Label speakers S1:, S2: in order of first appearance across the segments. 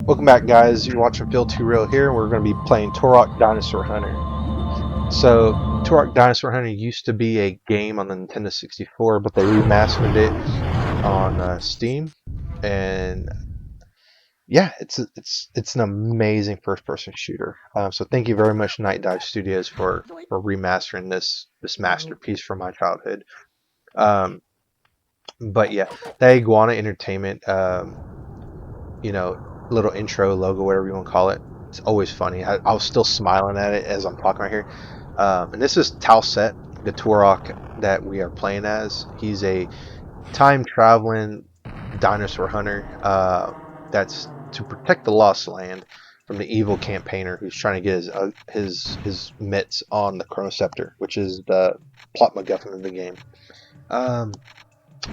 S1: Welcome back, guys. You're watching Feel Too Real here. We're going to be playing Turok Dinosaur Hunter. So, Turok Dinosaur Hunter used to be a game on the Nintendo 64, but they remastered it on Steam, and yeah, it's an amazing first-person shooter. So, thank you very much, Nightdive Studios, for remastering this masterpiece from my childhood. Um, but yeah, the Iguana Entertainment. Little intro logo, whatever you want to call it. It's always funny. I was still smiling at it as I'm talking right here. And this is Tal'Set, the Turok that we are playing as. He's a time traveling dinosaur hunter that's to protect the lost land from the evil campaigner who's trying to get his mitts on the Chronospecter, which is the plot MacGuffin of the game.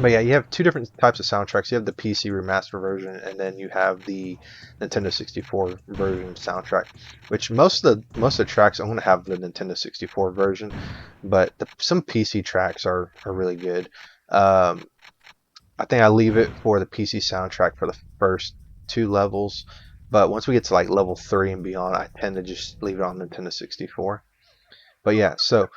S1: But yeah, you have two different types of soundtracks. You have the PC remaster version, and then you have the Nintendo 64 version soundtrack. Which most of the tracks I'm going to have the Nintendo 64 version, but some PC tracks are really good. I think I leave it for the PC soundtrack for the first two levels, but once we get to like level 3 and beyond, I tend to just leave it on Nintendo 64. But yeah, so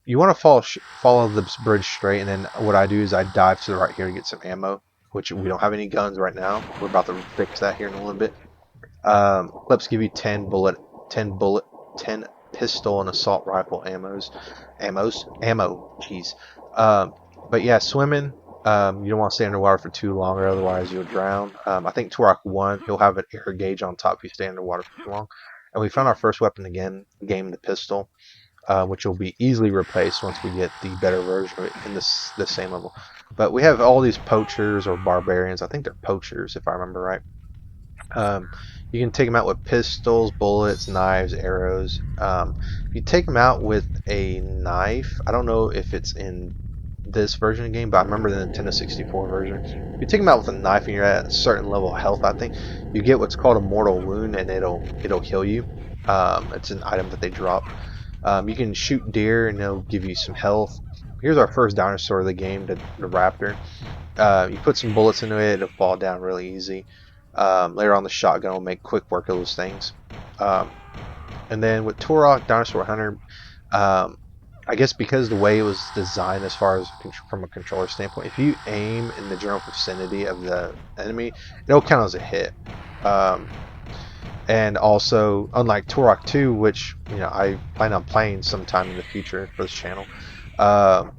S1: you want to follow this bridge straight, and then what I do is I dive to the right here to get some ammo, which we don't have any guns right now. We're about to fix that here in a little bit. Clips give you 10 bullet, 10 pistol and assault rifle ammo. Jeez. But yeah, swimming. You don't want to stay underwater for too long, or otherwise you'll drown. I think Turok 1, he'll have an air gauge on top if you stay underwater for too long. And we found our first weapon again, game the pistol. Which will be easily replaced once we get the better version of it in the same level. But we have all these poachers or barbarians. I think they're poachers, if I remember right. You can take them out with pistols, bullets, knives, arrows. If you take them out with a knife, I don't know if it's in this version of the game, but I remember the Nintendo 64 version. If you take them out with a knife and you're at a certain level of health, I think you get what's called a mortal wound, and it'll heal you. It's an item that they drop. You can shoot deer and it'll give you some health. Here's our first dinosaur of the game, the raptor. You put some bullets into it, it'll fall down really easy. Later on, the shotgun will make quick work of those things. And then with Turok Dinosaur Hunter, I guess because the way it was designed as far as from a controller standpoint, if you aim in the general vicinity of the enemy, it'll count as a hit. And also, unlike Turok 2, which I plan on playing sometime in the future for this channel, headshots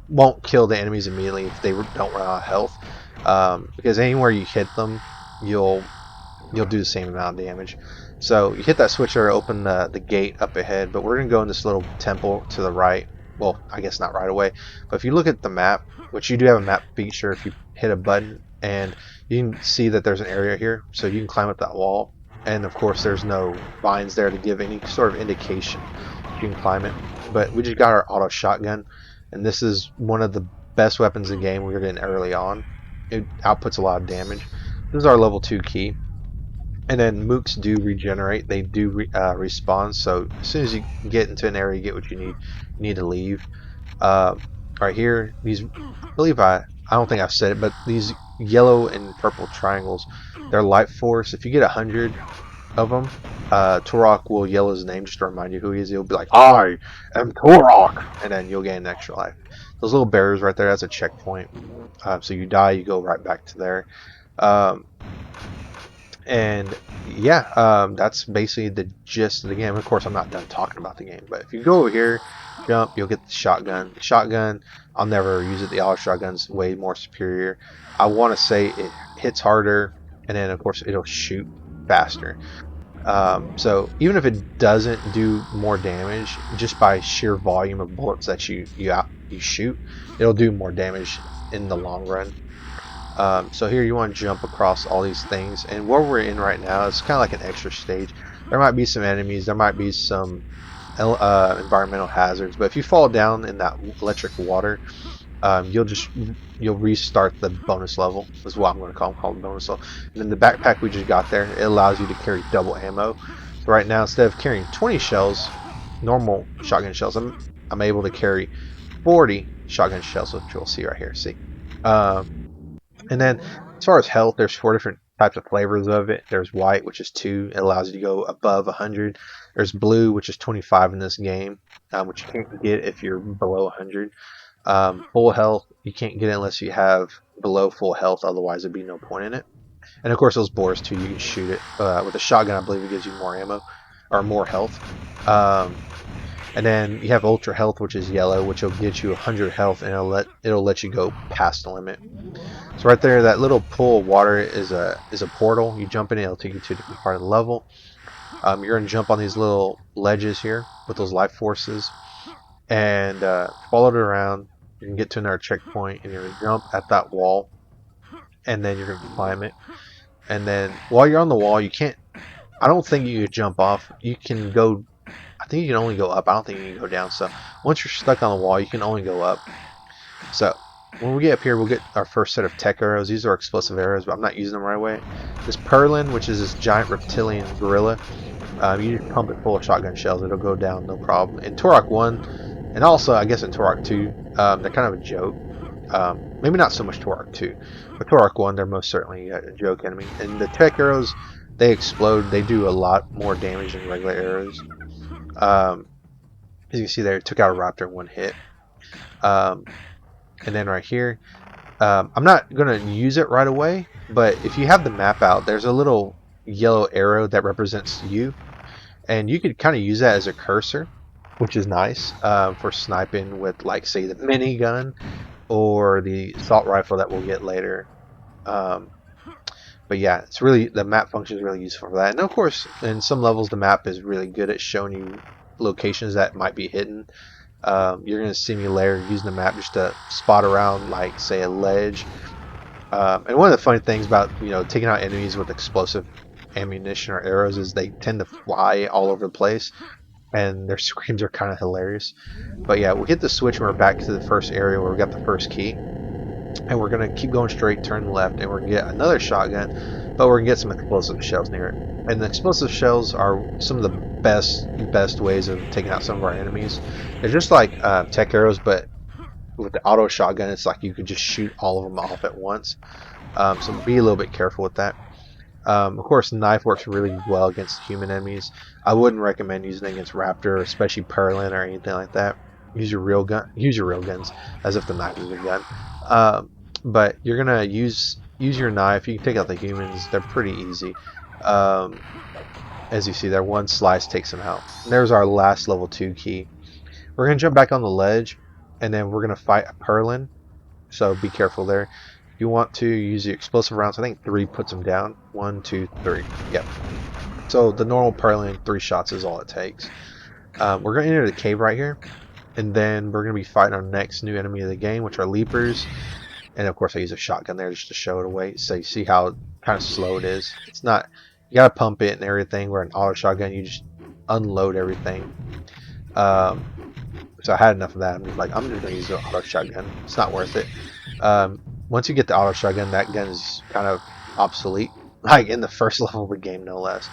S1: won't kill the enemies immediately if they don't run out of health, because anywhere you hit them, you'll do the same amount of damage. So you hit that switch to open the gate up ahead, but we're gonna go in this little temple to the right. Well, I guess not right away, but if you look at the map, which you do have a map feature, if you hit a button, and you can see that there's an area here, so you can climb up that wall, and of course there's no vines there to give any sort of indication you can climb it. But we just got our auto shotgun, and this is one of the best weapons in the game. We were getting early on. It outputs a lot of damage. This is our level 2 key. And then mooks do regenerate. They do respawn. So as soon as you get into an area, you get what you need to leave. Right here, these, I don't think I've said it, but these yellow and purple triangles, they're life force. If you get 100 of them, Turok will yell his name just to remind you who he is. He'll be like, "I am Turok," and then you'll gain an extra life. Those little barriers right there, that's a checkpoint. So you die, you go right back to there. And yeah, that's basically the gist of the game. Of course, I'm not done talking about the game, but if you go over here, jump, you'll get the shotgun. The shotgun, I'll never use it. The auto shotgun's way more superior. I want to say it hits harder, and then of course it'll shoot faster. So even if it doesn't do more damage, just by sheer volume of bullets that you shoot, it'll do more damage in the long run. So here you want to jump across all these things, and where we're in right now is kind of like an extra stage. There might be some enemies, there might be some environmental hazards, but if you fall down in that electric water, you'll restart the bonus level, is what I'm going to call the bonus level. And then the backpack we just got there, it allows you to carry double ammo. So right now, instead of carrying 20 shells, normal shotgun shells, I'm able to carry 40 shotgun shells, which you'll see right here. See, And then as far as health, there's 4 different types of flavors of it. There's white, which is 2. It allows you to go above 100. There's blue, which is 25 in this game, which you can't get if you're below 100. Full health, you can't get it unless you have below full health. Otherwise, there'd be no point in it. And of course, those boars too. You can shoot it with a shotgun. I believe it gives you more ammo or more health. And then you have ultra health, which is yellow, which will get you 100 health, and it'll let you go past the limit. So right there, that little pool of water is a portal. You jump in it, it'll take you to a different part of the level. You're gonna jump on these little ledges here with those life forces, and follow it around. You can get to another checkpoint, and you're gonna jump at that wall, and then you're gonna climb it. And then while you're on the wall, you can't. I don't think you could jump off. You can go. I think you can only go up. I don't think you can go down. So once you're stuck on the wall, you can only go up. So when we get up here, we'll get our first set of tech arrows. These are explosive arrows, but I'm not using them right away. This Perlin, which is this giant reptilian gorilla, you just pump it full of shotgun shells. It'll go down, no problem. In Turok 1, and also I guess in Turok 2, they're kind of a joke. Maybe not so much Turok 2, but Turok 1, they're most certainly a joke enemy. And the tech arrows, they explode. They do a lot more damage than regular arrows. As you can see there, it took out a raptor in one hit. And then right here, I'm not going to use it right away, but if you have the map out, there's a little yellow arrow that represents you. And you could kind of use that as a cursor, which is nice for sniping with, like, say, the minigun or the assault rifle that we'll get later. But yeah, it's really, the map function is really useful for that. And of course, in some levels, the map is really good at showing you locations that might be hidden. You're going to see me later using the map just to spot around, like, say, a ledge. And one of the funny things about, taking out enemies with explosive ammunition or arrows is they tend to fly all over the place, and their screams are kind of hilarious. But yeah, we'll hit the switch and we're back to the first area where we got the first key. And we're going to keep going straight, turn left, and we're going to get another shotgun, but we're going to get some explosive shells near it. And the explosive shells are some of the best ways of taking out some of our enemies. They're just like tech arrows, but with the auto shotgun, it's like you could just shoot all of them off at once. So be a little bit careful with that. Of course, knife works really well against human enemies. I wouldn't recommend using it against raptor, especially Perlin or anything like that. Use your real gun. Use your real guns, as if the knife is a gun. But you're gonna use your knife. You can take out the humans. They're pretty easy. As you see there, one slice takes them out. And there's our last level 2 key. We're gonna jump back on the ledge, and then we're gonna fight a Perlin. So be careful there. If you want to use the explosive rounds, I think 3 puts them down. 1, 2, 3. Yep. So the normal Perlin, 3 shots is all it takes. We're gonna enter the cave right here. And then we're going to be fighting our next new enemy of the game, which are leapers. And of course I use a shotgun there just to show it away. So you see how kind of slow it is. It's not, you got to pump it and everything. Where an auto shotgun, you just unload everything. So I had enough of that. I'm just going to use the auto shotgun. It's not worth it. Once you get the auto shotgun, that gun is kind of obsolete. Like in the first level of the game, no less.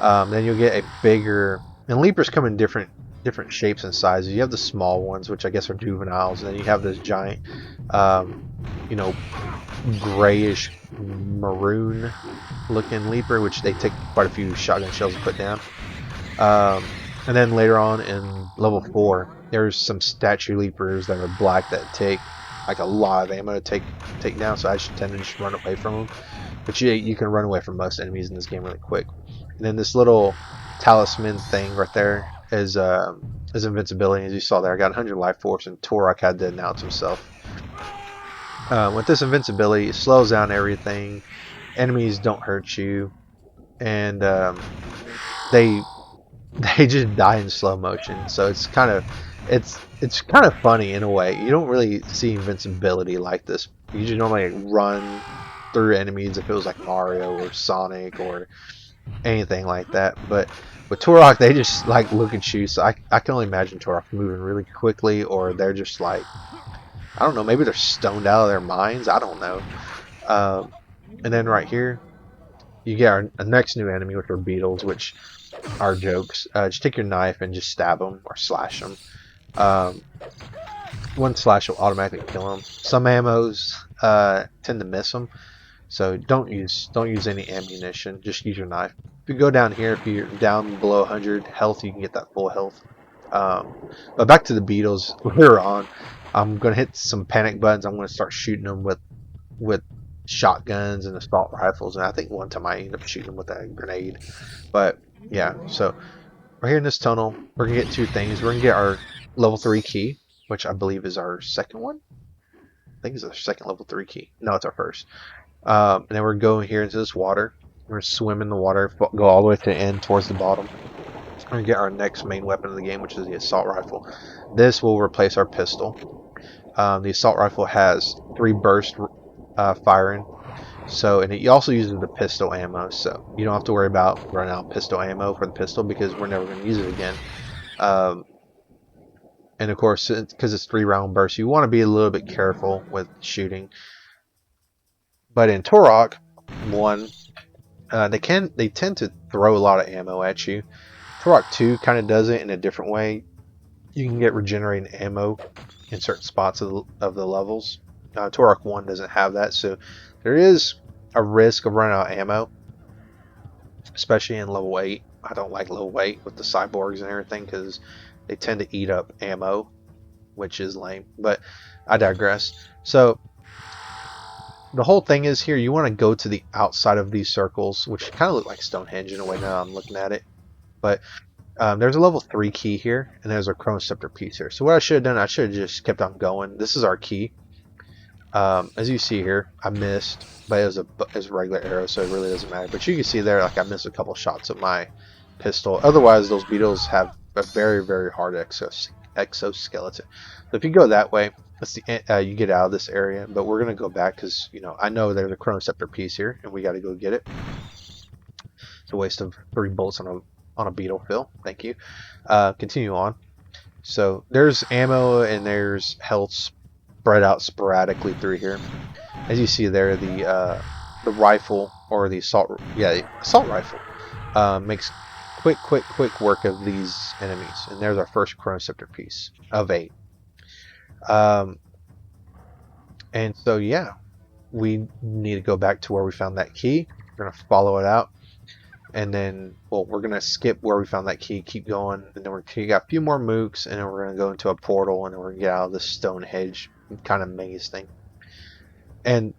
S1: Then you'll get a bigger, and leapers come in different shapes and sizes. You have the small ones, which I guess are juveniles, and then you have this giant, grayish maroon looking leaper, which they take quite a few shotgun shells to put down. And then later on in level 4, there's some statue leapers that are black that take like a lot of ammo to take down, so I should tend to just run away from them. But you can run away from most enemies in this game really quick. And then this little talisman thing right there is invincibility. As you saw there, I got 100 life force, and Turok had to announce himself. With this invincibility, it slows down everything. Enemies don't hurt you, and they just die in slow motion. So it's kind of funny in a way. You don't really see invincibility like this. You just normally run through enemies if it was like Mario or Sonic or anything like that. But with Turok, they just like look at you. So I can only imagine Turok moving really quickly, or they're just like, I don't know, maybe they're stoned out of their minds. I don't know. And then right here, you get our next new enemy, which are beetles, which are jokes. Just take your knife and just stab them or slash them. one slash will automatically kill them. Some ammos tend to miss them, so don't use any ammunition. Just use your knife. If you go down here, if you're down below 100 health, you can get that full health. But back to the beetles later on. I'm gonna hit some panic buttons. I'm gonna start shooting them with shotguns and assault rifles, and I think one time I ended up shooting them with a grenade. But yeah, so we're here in this tunnel. We're gonna get two things. We're gonna get our level 3 key, which I believe is our second one. I think it's our second level 3 key. No, it's our first. And then we're going here into this water. We're gonna swim in the water, go all the way to the end towards the bottom. We're gonna get our next main weapon of the game, which is the assault rifle. This will replace our pistol. The assault rifle has 3 burst firing. So, and it also uses the pistol ammo, so you don't have to worry about running out of pistol ammo for the pistol because we're never going to use it again. And of course, because it's 3-round bursts, you want to be a little bit careful with shooting. But in Turok 1, they tend to throw a lot of ammo at you. Turok 2 kind of does it in a different way. You can get regenerating ammo in certain spots of the levels. Turok 1 doesn't have that, so there is a risk of running out of ammo, especially in level 8. I don't like level 8 with the cyborgs and everything because they tend to eat up ammo, which is lame, but I digress. So the whole thing is here, you want to go to the outside of these circles, which kind of look like Stonehenge in a way now I'm looking at it, but there's a level 3 key here, and there's a Chronospecter piece here. So what I should have done, I should have just kept on going. This is our key. As you see here, I missed, but it was a regular arrow, so it really doesn't matter. But you can see there, like I missed a couple shots of my pistol. Otherwise, those beetles have a very, very hard exoskeleton. So if you go that way, that's you get out of this area. But we're gonna go back because I know there's a Chronospecter piece here, and we got to go get it. It's a waste of 3 bullets on a beetle, Phil. Thank you. Continue on. So there's ammo and there's health spread out sporadically through here. As you see there, the rifle or the assault rifle makes quick work of these enemies. And there's our first Chronospecter piece of 8. And so yeah, we need to go back to where we found that key. We're gonna follow it out, and then we're gonna skip where we found that key, keep going, and then we got a few more mooks, and then we're gonna go into a portal, and then we're gonna get out of this Stonehenge kind of maze thing. And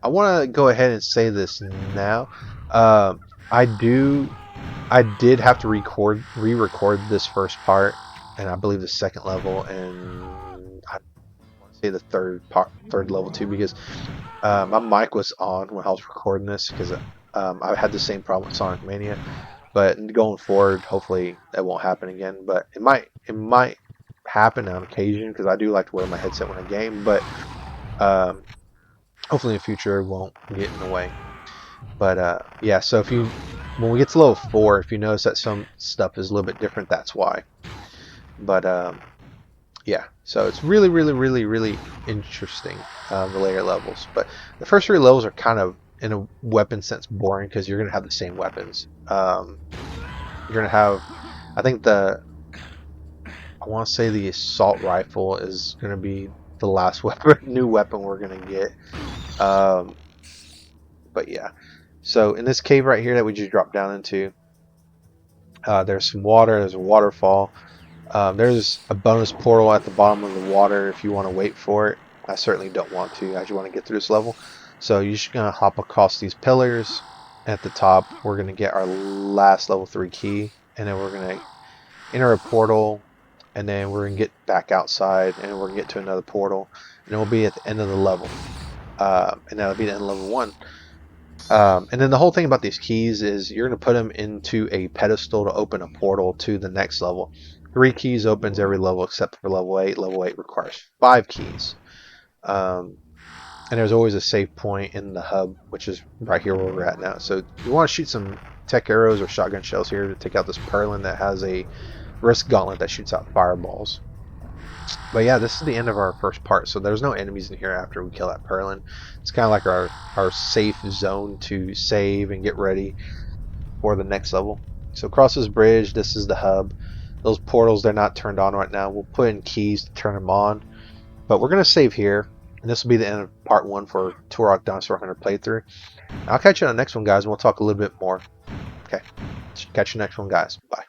S1: I want to go ahead and say this now. I did have to re-record this first part, and I believe the second level, and I want to say the third level too, because my mic was on when I was recording this, because I had the same problem with Sonic Mania. But going forward, hopefully that won't happen again. But it might happen on occasion, because I do like to wear my headset when I game, but hopefully in the future it won't get in the way. But yeah, so when we get to level 4, if you notice that some stuff is a little bit different, that's why. But yeah, so it's really interesting, the later levels. But the first 3 levels are kind of, in a weapon sense, boring, because you're going to have the same weapons. You're going to have, I think I want to say the assault rifle is going to be the last new weapon we're going to get. But yeah, so in this cave right here that we just dropped down into, there's some water, there's a waterfall. There's a bonus portal at the bottom of the water if you want to wait for it. I certainly don't want to. I just want to get through this level. So you're just going to hop across these pillars. At the top, we're going to get our last level 3 key, and then we're going to enter a portal, and then we're going to get back outside, and we're going to get to another portal, and then we'll be at the end of the level. And that'll be the end of level 1. And then the whole thing about these keys is you're going to put them into a pedestal to open a portal to the next level. 3 keys opens every level except for level 8. Level 8 requires 5 keys. And there's always a save point in the hub, which is right here where we're at now. So you want to shoot some tech arrows or shotgun shells here to take out this Perlin that has a risk gauntlet that shoots out fireballs. But yeah, this is the end of our first part, so there's no enemies in here after we kill that Perlin. It's kind of like our safe zone to save and get ready for the next level. So across this bridge, this is the hub. Those portals, they're not turned on right now. We'll put in keys to turn them on. But we're going to save here. And this will be the end of part 1 for Turok Dinosaur Hunter playthrough. I'll catch you on the next one, guys, and we'll talk a little bit more. Okay. Catch you next one, guys. Bye.